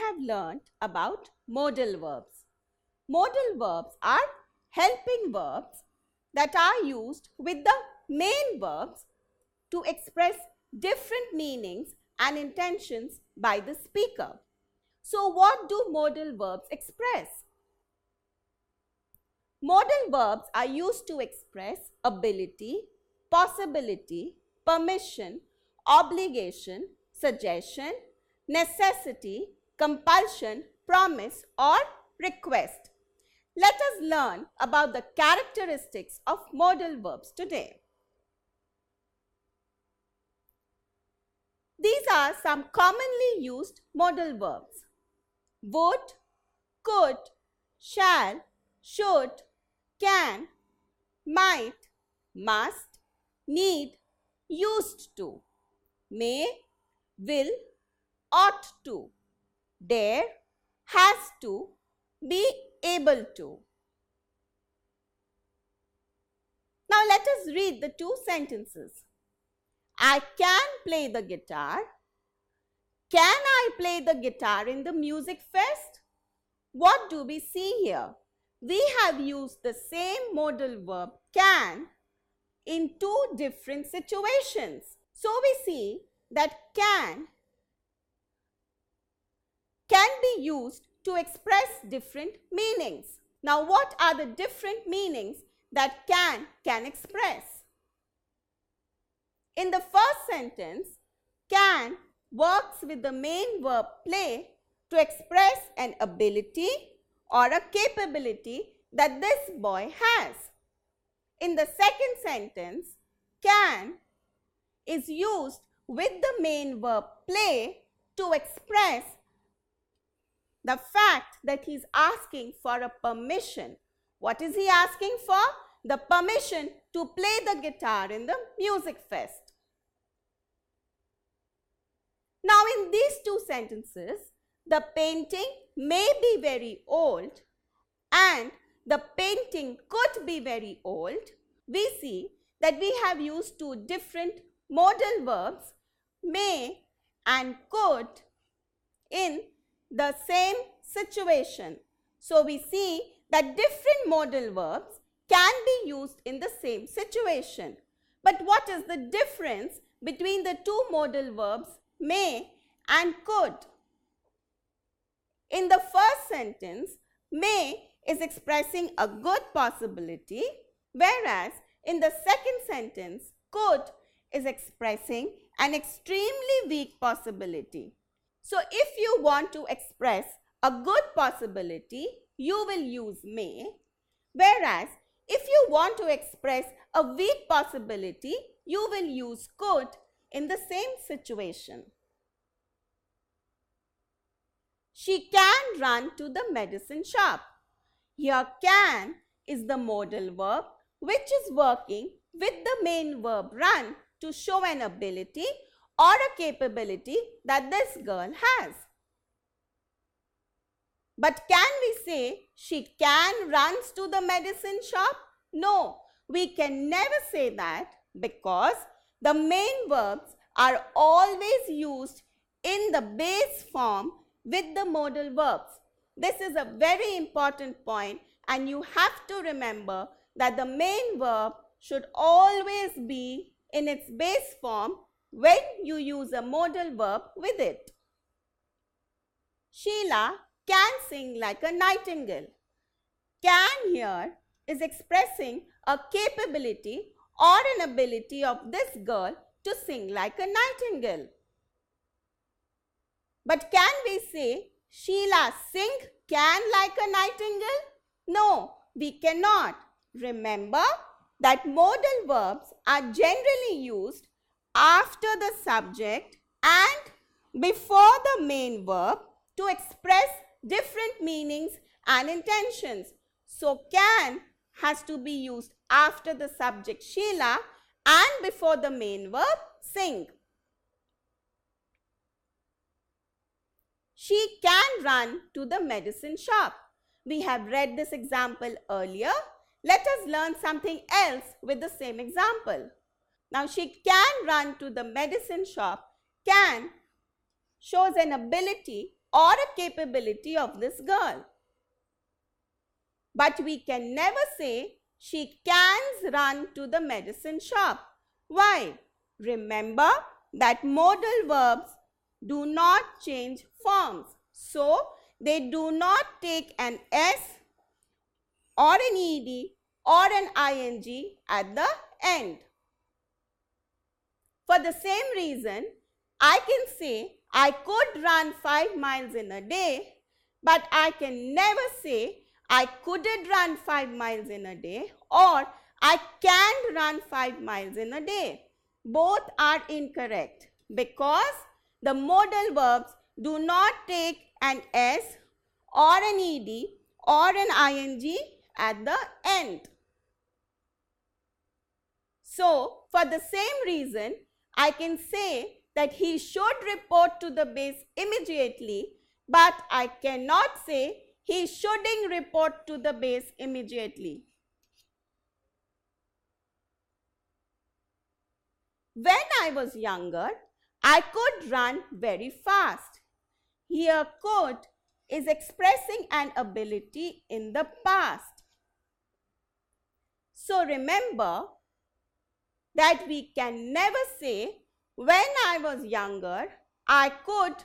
have learnt about modal verbs. Modal verbs are helping verbs that are used with the main verbs to express different meanings and intentions by the speaker. So, what do modal verbs express? Modal verbs are used to express ability, possibility, permission, obligation, suggestion, necessity, compulsion, promise or request. Let us learn about the characteristics of modal verbs today. These are some commonly used modal verbs: would, could, shall, should, can, might, must, need, used to, may, will, ought to, dare, has to, be able to. Now let us read the two sentences. I can play the guitar. Can I play the guitar in the music fest? What do we see here? We have used the same modal verb can in two different situations. So we see that can be used to express different meanings. Now what are the different meanings that can express? In the first sentence, can works with the main verb play to express an ability or a capability that this boy has. In the second sentence, can is used with the main verb play to express the fact that he is asking for a permission. What is he asking for? The permission to play the guitar in the music fest. Now in these two sentences, the painting may be very old and the painting could be very old. We see that we have used two different modal verbs, may and could, in the same situation. So we see that different modal verbs can be used in the same situation. But what is the difference between the two modal verbs may and could? In the first sentence, may is expressing a good possibility, whereas in the second sentence, could is expressing an extremely weak possibility. So if you want to express a good possibility, you will use may, whereas if you want to express a weak possibility, you will use could in the same situation. She can run to the medicine shop. Here can is the modal verb which is working with the main verb run to show an ability or a capability that this girl has. But can we say she can runs to the medicine shop? No, we can never say that because the main verbs are always used in the base form with the modal verbs. This is a very important point and you have to remember that the main verb should always be in its base form when you use a modal verb with it. Sheila can sing like a nightingale. Can here is expressing a capability or an ability of this girl to sing like a nightingale. But can we say Sheila can like a nightingale? No, we cannot. Remember that modal verbs are generally used after the subject and before the main verb to express different meanings and intentions. So, can has to be used after the subject Sheila and before the main verb sing. She can run to the medicine shop. We have read this example earlier. Let us learn something else with the same example. Now, she can run to the medicine shop. Can shows an ability or a capability of this girl. But we can never say she can run to the medicine shop. Why? Remember that modal verbs do not change forms. So, they do not take an S or an ED or an ING at the end. For the same reason, I can say I could run 5 miles in a day, but I can never say I couldn't run 5 miles in a day or I can't run 5 miles in a day. Both are incorrect because the modal verbs do not take an S or an ED or an ING at the end. So, for the same reason, I can say that he should report to the base immediately, but I cannot say he shouldn't report to the base immediately. When I was younger, I could run very fast. Here, could is expressing an ability in the past. So, remember that we can never say, when I was younger, I could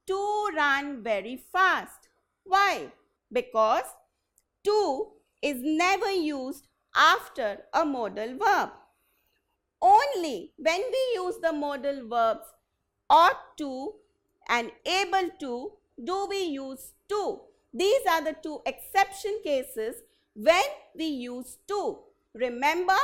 to run very fast. Why? Because to is never used after a modal verb. Only when we use the modal verbs ought to and able to do we use to. These are the two exception cases when we use to. Remember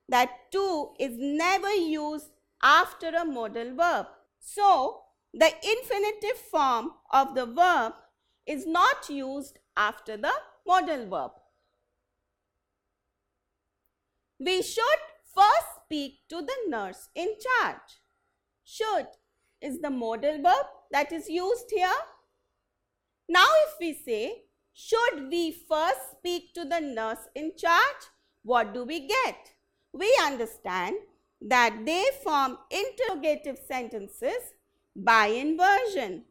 that to is never used after a modal verb. So, the infinitive form of the verb is not used after the modal verb. We should first speak to the nurse in charge. Should is the modal verb that is used here. Now, if we say, should we first speak to the nurse in charge, what do we get? We understand that they form interrogative sentences by inversion.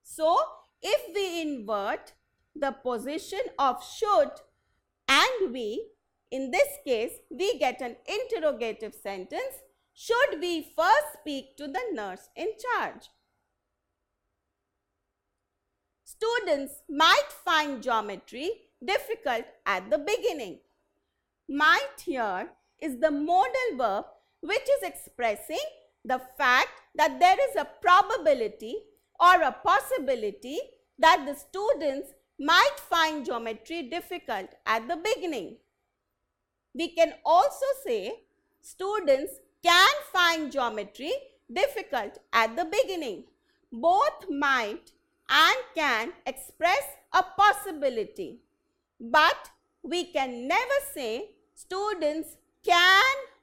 So, if we invert the position of should and we, in this case, we get an interrogative sentence, should we first speak to the nurse in charge? Students might find geometry difficult at the beginning. Might here is the modal verb which is expressing the fact that there is a probability or a possibility that the students might find geometry difficult at the beginning. We can also say students can find geometry difficult at the beginning. Both might and can express a possibility, but we can never say students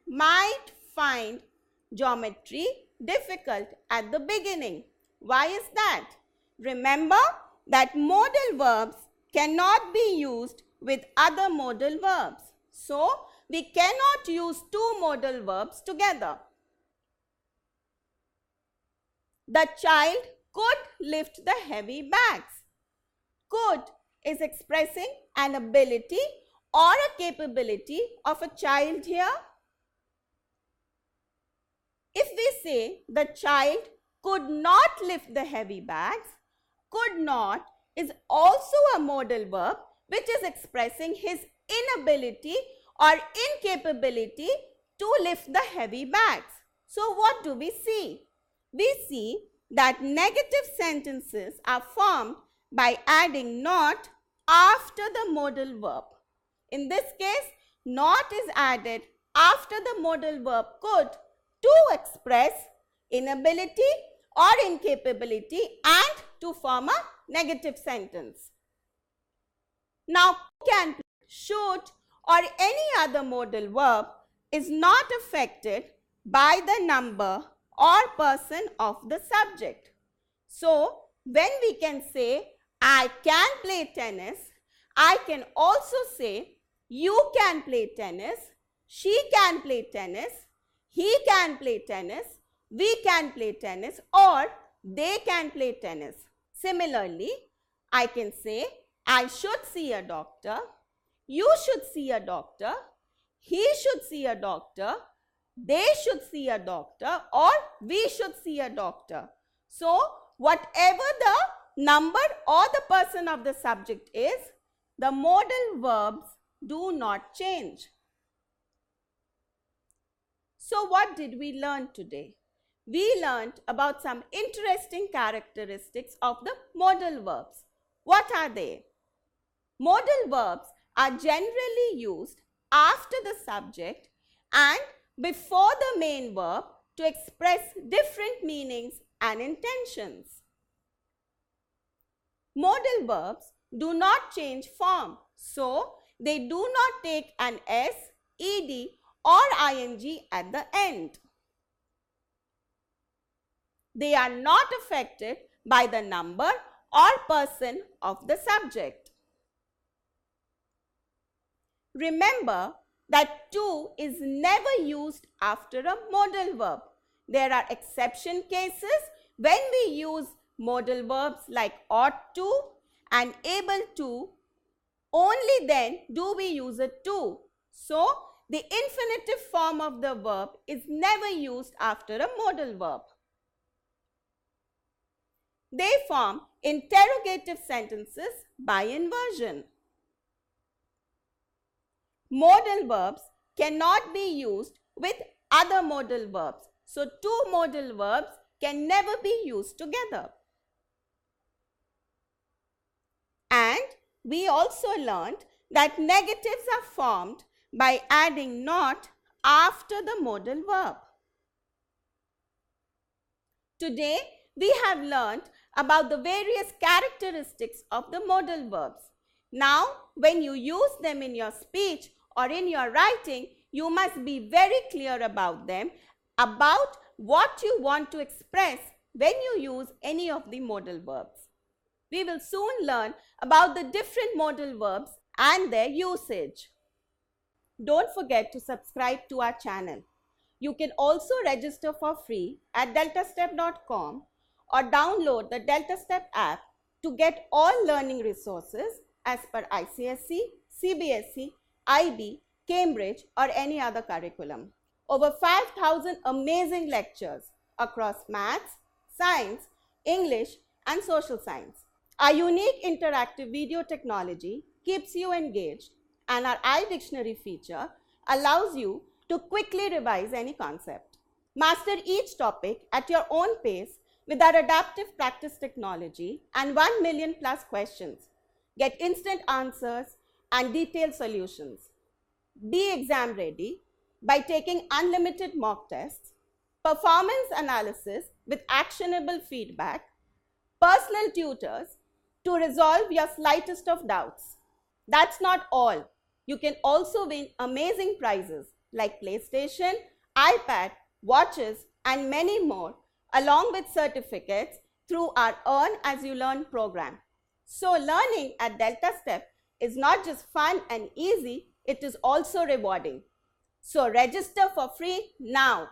might find geometry difficult at the beginning. Why is that? Remember that modal verbs cannot be used with other modal verbs. So, we cannot use two modal verbs together. The child could lift the heavy bags. Could is expressing an ability or a capability of a child here. If we say the child could not lift the heavy bags, could not is also a modal verb which is expressing his inability or incapability to lift the heavy bags. So, what do we see? We see that negative sentences are formed by adding not after the modal verb. In this case, not is added after the modal verb could to express inability or incapability and to form a negative sentence. Now, can, should or any other modal verb is not affected by the number or person of the subject. So, when we can say I can play tennis, I can also say you can play tennis, she can play tennis, he can play tennis, we can play tennis or they can play tennis. Similarly, I can say, I should see a doctor, you should see a doctor, he should see a doctor, they should see a doctor, or we should see a doctor. So, whatever the number or the person of the subject is, the modal verbs do not change. So, what did we learn today? We learned about some interesting characteristics of the modal verbs. What are they? Modal verbs are generally used after the subject and before the main verb to express different meanings and intentions. Modal verbs do not change form, so they do not take an s, ed or ing at the end. They are not affected by the number or person of the subject. Remember that to is never used after a modal verb. There are exception cases when we use modal verbs like ought to and able to. Only then do we use a to. So, the infinitive form of the verb is never used after a modal verb. They form interrogative sentences by inversion. Modal verbs cannot be used with other modal verbs. So, two modal verbs can never be used together. And we also learned that negatives are formed by adding not after the modal verb. Today, we have learned about the various characteristics of the modal verbs. Now, when you use them in your speech or in your writing, you must be very clear about them, about what you want to express when you use any of the modal verbs. We will soon learn about the different modal verbs and their usage. Don't forget to subscribe to our channel. You can also register for free at deltastep.com or download the DeltaStep app to get all learning resources as per ICSE, CBSE, IB, Cambridge or any other curriculum. Over 5,000 amazing lectures across maths, science, English and social science. Our unique interactive video technology keeps you engaged and our iDictionary feature allows you to quickly revise any concept. Master each topic at your own pace with our adaptive practice technology and 1 million plus questions. Get instant answers and detailed solutions. Be exam ready by taking unlimited mock tests, performance analysis with actionable feedback, personal tutors to resolve your slightest of doubts. That's not all. You can also win amazing prizes like PlayStation, iPad, watches and many more along with certificates through our Earn As You Learn program. So learning at DeltaStep is not just fun and easy, it is also rewarding. So register for free now.